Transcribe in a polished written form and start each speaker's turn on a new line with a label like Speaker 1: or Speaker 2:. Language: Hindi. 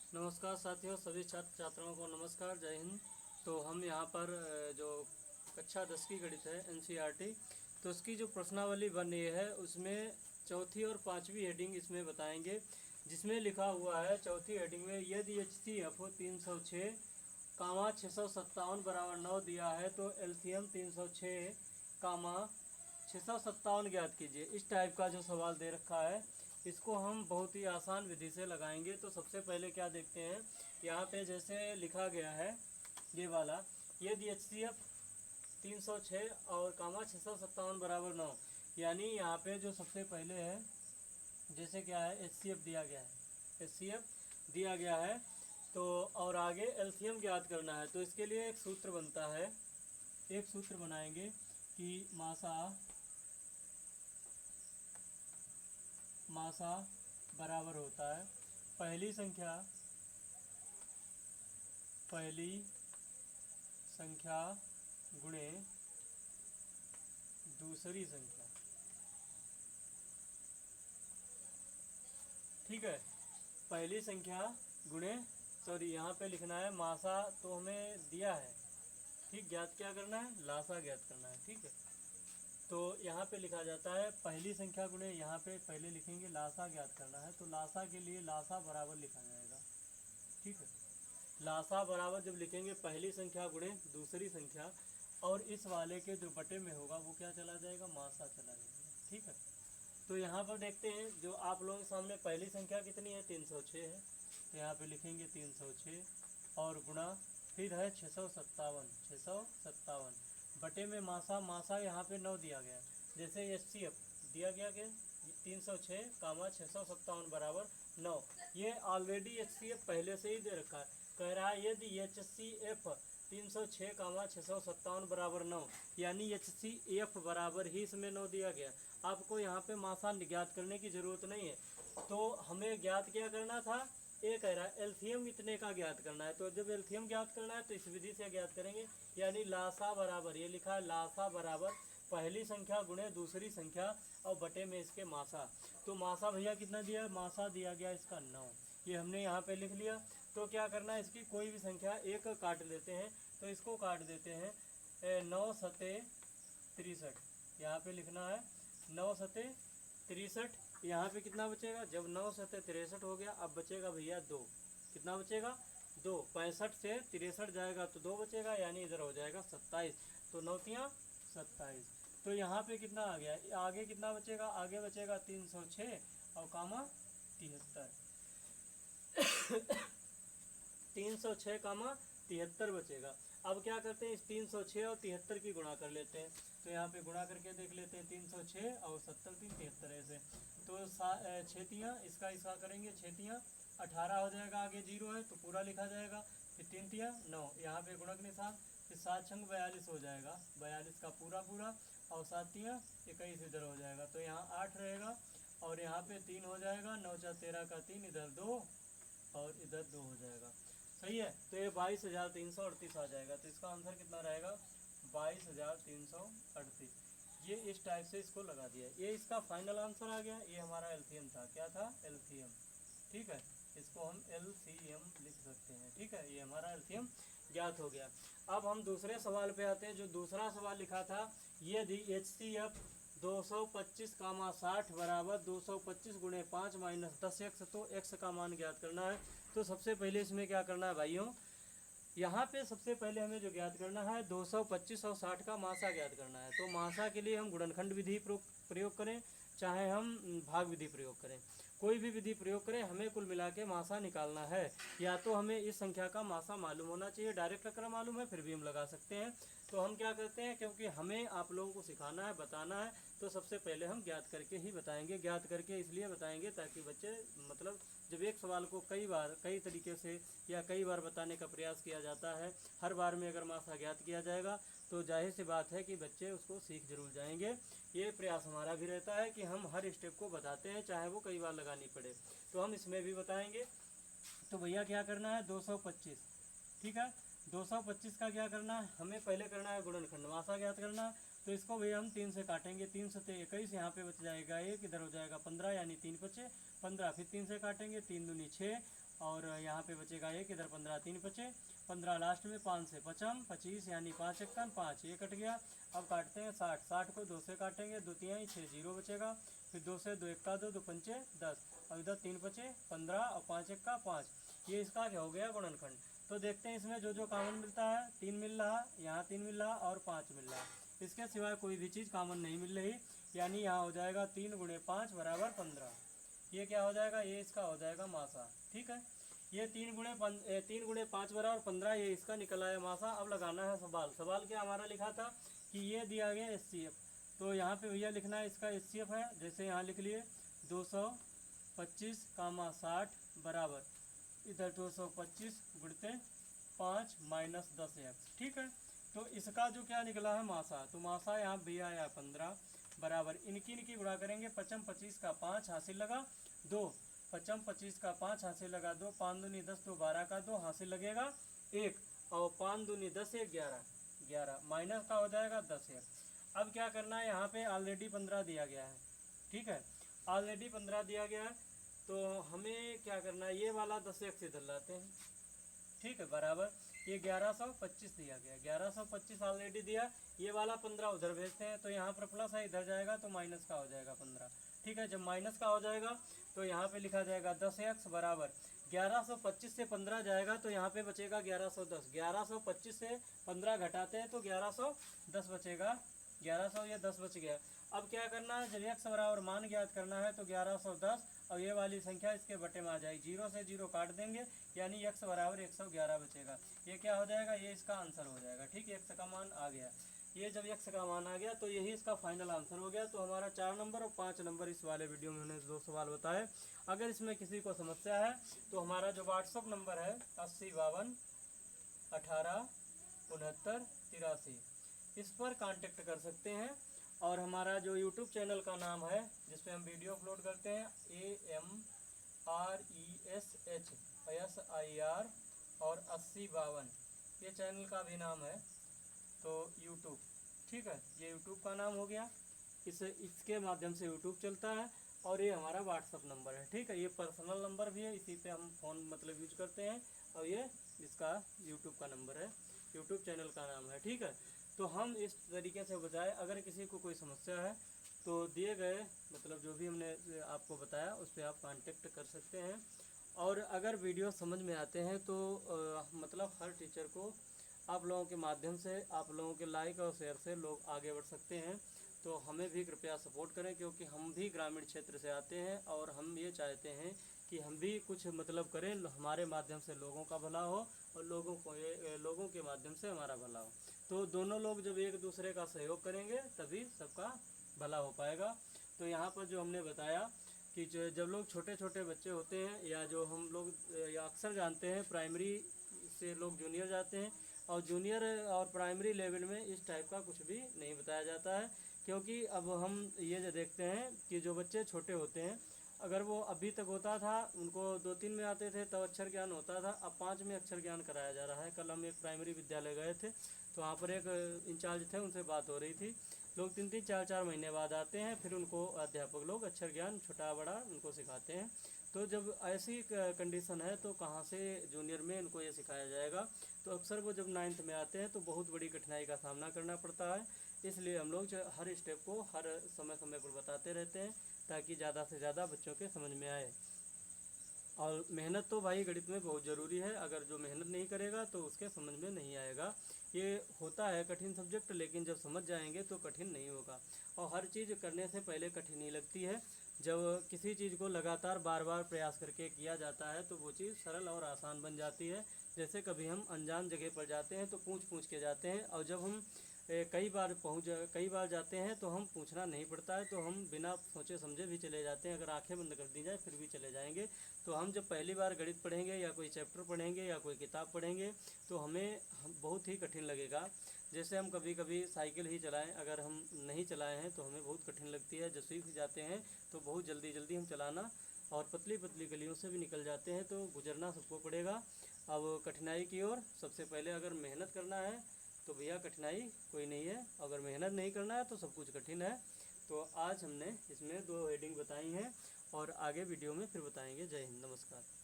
Speaker 1: नमस्कार साथियों, सभी छात्र छात्राओं को नमस्कार, जय हिंद। तो हम यहाँ पर जो कक्षा 10 की गणित है एनसीईआरटी, तो उसकी जो प्रश्नावली बन रही है उसमें चौथी और पांचवी हेडिंग इसमें बताएंगे, जिसमें लिखा हुआ है चौथी हेडिंग में यदि HCF 306 कामा 657 बराबर 9 दिया है तो एलसीएम 306 कामा 657 ज्ञात कीजिए। इस टाइप का जो सवाल दे रखा है इसको हम बहुत ही आसान विधि से लगाएंगे। तो सबसे पहले क्या देखते हैं, यहाँ पे जैसे लिखा गया है ये वाला, यदि HCF 306 और कामा 657 बराबर 9, यानी यहाँ पे जो सबसे पहले है जैसे क्या है HCF दिया गया है, HCF दिया गया है तो और आगे एलसीएम ज्ञात करना है। तो इसके लिए एक सूत्र बनता है, एक सूत्र बनाएंगे कि मासा बराबर होता है पहली संख्या गुणे दूसरी संख्या। ठीक है, पहली संख्या गुणे, सॉरी यहाँ पे लिखना है मासा तो हमें दिया है, ठीक, ज्ञात क्या करना है, लासा ज्ञात करना है। ठीक है, तो यहाँ पे लिखा जाता है पहली संख्या गुणे, यहाँ पे पहले लिखेंगे लासा ज्ञात करना है, तो लासा के लिए लासा बराबर लिखा जाएगा। ठीक है, लासा बराबर जब लिखेंगे पहली संख्या गुणे दूसरी संख्या, और इस वाले के जो बटे में होगा वो क्या चला जाएगा, मासा चला जाएगा। ठीक है, तो यहाँ पर देखते हैं जो आप लोगों के सामने पहली संख्या कितनी है, 306 है, तो यहाँ पे लिखेंगे 306 और गुणा फिर है 657 बटे में मासा यहाँ पे 9 दिया गया, जैसे HCF दिया गया कि 306 कामा 657 बराबर 9, ये ऑलरेडी HCF पहले से ही दे रखा है। कह रहा है यदि HCF 306 कामा 657 बराबर 9, यानी HCF बराबर ही इसमें 9 दिया गया। आपको यहाँ पे मासा ज्ञात करने की ज़रूरत नहीं है, तो हमें ज्ञात क्या करना था, ये कह रहा है एलसीएम इतने का ज्ञात करना है। तो जब एलसीएम ज्ञात करना है तो इस विधि से ज्ञात करेंगे, यानी लासा बराबर, ये लिखा है लासा बराबर पहली संख्या गुणे दूसरी संख्या और बटे में इसके मासा। तो मासा भैया कितना दिया, मासा दिया गया इसका 9, ये हमने यहाँ पे लिख लिया। तो क्या करना है, इसकी कोई भी संख्या एक काट लेते हैं, तो इसको काट देते हैं 9 सते 63, यहाँ पे लिखना है 9 सते 63, यहाँ पे कितना बचेगा, जब 9 सते 63 हो गया, अब बचेगा भैया 2, कितना बचेगा 2, 65 से 63 जाएगा तो 2 बचेगा, यानी इधर हो जाएगा 27, तो 9 तियाँ 27। तो यहाँ पे कितना आ गया, आगे कितना बचेगा, आगे बचेगा 306 और कामा 73 306 कामा 73 बचेगा। अब क्या करते हैं, इस 306 और 73 की गुणा कर लेते हैं, तो यहाँ पे गुणा करके देख लेते हैं, 306 और 70 3 73 ऐसे, तो 6 तियाँ इसका करेंगे, 6 तियाँ 18 हो जाएगा, आगे 0 है तो पूरा लिखा जाएगा, फिर 3 तियाँ 9, यहाँ पे गुणक निशान, फिर 7 छंग 42 हो जाएगा, 42 का पूरा और 7 तियाँ 21 इधर हो जाएगा, तो यहाँ 8 रहेगा और यहाँ पे 3 हो जाएगा, 9 4 13 का 3, इधर 2 और इधर 2 हो जाएगा। सही है, तो ये 22,338 आ जाएगा, तो इसका आंसर कितना रहेगा, 22,338। ये इस टाइप से इसको लगा दिया, ये इसका फाइनल आंसर आ गया, ये हमारा एलसीएम था, क्या था, एलसीएम। ठीक है, इसको हम एलसीएम लिख सकते हैं। ठीक है, ये हमारा एलसीएम ज्ञात हो गया। अब हम दूसरे सवाल पे आते हैं, जो दूसरा सवाल लिखा था, यदि HCF 225 कामा 60 बराबर 225 गुणे 5 माइनस 10x, तो x का मान ज्ञात करना है। तो सबसे पहले इसमें क्या करना है भाइयों, यहाँ पे सबसे पहले हमें जो ज्ञात करना है 225 और 60 का मासा ज्ञात करना है। तो मासा के लिए हम गुणनखंड विधि प्रयोग करें, चाहे हम भाग विधि प्रयोग करें, कोई भी विधि प्रयोग करें, हमें कुल मिला के मासा निकालना है। या तो हमें इस संख्या का मासा मालूम होना चाहिए, डायरेक्ट अगर मालूम है फिर भी हम लगा सकते हैं। तो हम क्या करते हैं, क्योंकि हमें आप लोगों को सिखाना है, बताना है, तो सबसे पहले हम ज्ञात करके ही बताएंगे। ज्ञात करके इसलिए बताएंगे ताकि बच्चे, मतलब जब एक सवाल को कई बार कई तरीके से या कई बार बताने का प्रयास किया जाता है, हर बार में अगर मासा ज्ञात किया जाएगा तो जाहिर सी बात है कि बच्चे उसको सीख जरूर जाएंगे। ये प्रयास हमारा भी रहता है कि हम हर स्टेप को बताते हैं, चाहे वो कई बार लगानी पड़े, तो हम इसमें भी बताएंगे। तो भैया क्या करना है, 225, ठीक है, 225 का क्या करना है, हमें पहले करना है गुणनखंड, मासा ज्ञात करना है। तो इसको भैया हम 3 से काटेंगे, 3 सते 21, यहाँ पे बच जाएगा 1, इधर हो जाएगा 15, यानी 3 बचे 15, फिर 3 से काटेंगे, 3 दूनी 6 और यहाँ पे बचेगा 1, इधर 15 3 बचे, 15 लास्ट में, 5 से 5 25 यानी 5 एकन 5, ये कट गया। अब काटते हैं 60, 60 को 2 से काटेंगे, 2 तिहाई 6 जीरो बचेगा, फिर 2 से 2 एक्का 2, 2 पंचे 10, और इधर 3 बचे 15 और 5 एक्का 5, ये इसका क्या हो गया गुणनखंड। तो देखते हैं इसमें जो जो कॉमन मिलता है, 3 मिल रहा, यहाँ 3 मिल रहा और 5 मिल रहा, इसके सिवाय कोई भी चीज़ कॉमन नहीं मिल रही, यानी यहाँ हो जाएगा 3 गुणे 5 बराबर 15, ये क्या हो जाएगा, ये इसका हो जाएगा मासा। ठीक है, ये 3 गुणे 5 बराबर 15, ये इसका निकल आया मासा। अब लगाना है सवाल। सवाल क्या हमारा लिखा था कि ये दिया गया HCF, तो यहाँ पे भैया लिखना है इसका HCF है, जैसे यहाँ लिख लिए 225, 60 बराबर इधर 225 गुणते 5 माइनस 10x। ठीक है, तो इसका जो क्या निकला है मासा, तो मासा यहाँ भी आया 15 बराबर, इनकी गुणा करेंगे, 55 25 का 5 हासिल लगा 2, 55 25 का 5 हासिल लगा 2, 5 दूनी 10, तो 12 का 2 हासिल लगेगा 1, और 5 दूनी 10 1 11, 11 माइनस का हो जाएगा 10x। अब क्या करना है, यहाँ पे ऑलरेडी 15 दिया गया है। ठीक है, ऑलरेडी 15 दिया गया है, तो हमें क्या करना है, ये वाला 10x इधर लाते हैं। ठीक है, बराबर ये 1125 दिया गया, 1125 ऑलरेडी दिया, ये वाला 15 उधर भेजते हैं, तो यहाँ पर प्लस है, इधर जाएगा तो माइनस का हो जाएगा 15। ठीक है, जब माइनस का हो जाएगा तो यहाँ पे लिखा जाएगा 10x बराबर 1125 से 15 जाएगा, तो यहाँ पे बचेगा 1110, 1125 से 15 घटाते हैं तो 1110 बचेगा, 1100 ये 10 बच गया। अब क्या करना है, जब x बराबर मान ज्ञात करना है तो 1110 और ये वाली संख्या इसके बटे में आ जाएगी, 0 से 0 काट देंगे, यानी x बराबर 111 बचेगा। ये क्या हो जाएगा, ये इसका आंसर हो जाएगा। ठीक है, x का मान आ गया, ये जब x का मान आ गया तो यही इसका फाइनल आंसर हो गया। तो हमारा 4 नंबर और 5 नंबर इस वाले वीडियो में हमने 2 सवाल बताए। अगर इसमें किसी को समस्या है तो हमारा जो व्हाट्सअप नंबर है 80 52 18 69 83, इस पर कांटेक्ट कर सकते हैं। और हमारा जो यूट्यूब चैनल का नाम है जिस पे हम वीडियो अपलोड करते हैं AMRESHSIR और 80 52, ये चैनल का भी नाम है, तो यूट्यूब। ठीक है, ये यूट्यूब का नाम हो गया, इसके माध्यम से यूट्यूब चलता है, और ये हमारा व्हाट्सअप नंबर है। ठीक है, ये पर्सनल नंबर भी है, इसी पे हम फ़ोन मतलब यूज करते हैं, और ये इसका यूट्यूब का नंबर है, यूट्यूब चैनल का नाम है। ठीक है, तो हम इस तरीके से बताएं, अगर किसी को कोई समस्या है तो दिए गए मतलब जो भी हमने आपको बताया उस पर आप कांटेक्ट कर सकते हैं। और अगर वीडियो समझ में आते हैं तो मतलब हर टीचर को आप लोगों के माध्यम से, आप लोगों के लाइक और शेयर से लोग आगे बढ़ सकते हैं। तो हमें भी कृपया सपोर्ट करें, क्योंकि हम भी ग्रामीण क्षेत्र से आते हैं और हम ये चाहते हैं कि हम भी कुछ मतलब करें, हमारे माध्यम से लोगों का भला हो और लोगों के माध्यम से हमारा भला हो। तो दोनों लोग जब एक दूसरे का सहयोग करेंगे तभी सबका भला हो पाएगा। तो यहाँ पर जो हमने बताया कि जब लोग छोटे छोटे बच्चे होते हैं, या जो हम लोग या अक्सर जानते हैं प्राइमरी से लोग जूनियर जाते हैं, और जूनियर और प्राइमरी लेवल में इस टाइप का कुछ भी नहीं बताया जाता है, क्योंकि अब हम ये जो देखते हैं कि जो बच्चे छोटे होते हैं, अगर वो अभी तक होता था, उनको 2-3 में आते थे तब अक्षर ज्ञान होता था, अब 5 में अक्षर ज्ञान कराया जा रहा है। कल हम एक प्राइमरी विद्यालय गए थे, तो वहाँ पर एक इंचार्ज थे, उनसे बात हो रही थी, लोग 3-3 4-4 महीने बाद आते हैं, फिर उनको अध्यापक लोग अक्षर ज्ञान छोटा बड़ा उनको सिखाते हैं। तो जब ऐसी कंडीशन है तो कहाँ से जूनियर में इनको ये सिखाया जाएगा। तो अक्सर वो जब 9th में आते हैं तो बहुत बड़ी कठिनाई का सामना करना पड़ता है, इसलिए हम लोग हर स्टेप को हर समय समय पर बताते रहते हैं, ताकि ज़्यादा से ज़्यादा बच्चों के समझ में आए। और मेहनत तो भाई गणित में बहुत ज़रूरी है, अगर जो मेहनत नहीं करेगा तो उसके समझ में नहीं आएगा। ये होता है कठिन सब्जेक्ट, लेकिन जब समझ जाएंगे तो कठिन नहीं होगा। और हर चीज़ करने से पहले कठिन ही लगती है, जब किसी चीज़ को लगातार बार बार प्रयास करके किया जाता है तो वो चीज़ सरल और आसान बन जाती है। जैसे कभी हम अनजान जगह पर जाते हैं तो पूछ के जाते हैं, और जब हम कई बार जाते हैं तो हम पूछना नहीं पड़ता है, तो हम बिना सोचे समझे भी चले जाते हैं, अगर आंखें बंद कर दी जाए फिर भी चले जाएंगे। तो हम जब पहली बार गणित पढ़ेंगे या कोई चैप्टर पढ़ेंगे या कोई किताब पढ़ेंगे तो हमें बहुत ही कठिन लगेगा। जैसे हम कभी कभी साइकिल ही चलाएं, अगर हम नहीं चलाए हैं तो हमें बहुत कठिन लगती है, जब सीख जाते हैं तो बहुत जल्दी हम चलाना, और पतली पतली गलियों से भी निकल जाते हैं, तो गुजरना सबको पड़ेगा। अब कठिनाई की ओर सबसे पहले अगर मेहनत करना है तो भैया कठिनाई कोई नहीं है, अगर मेहनत नहीं करना है तो सब कुछ कठिन है। तो आज हमने इसमें 2 हेडिंग बताई हैं, और आगे वीडियो में फिर बताएंगे। जय हिंद, नमस्कार।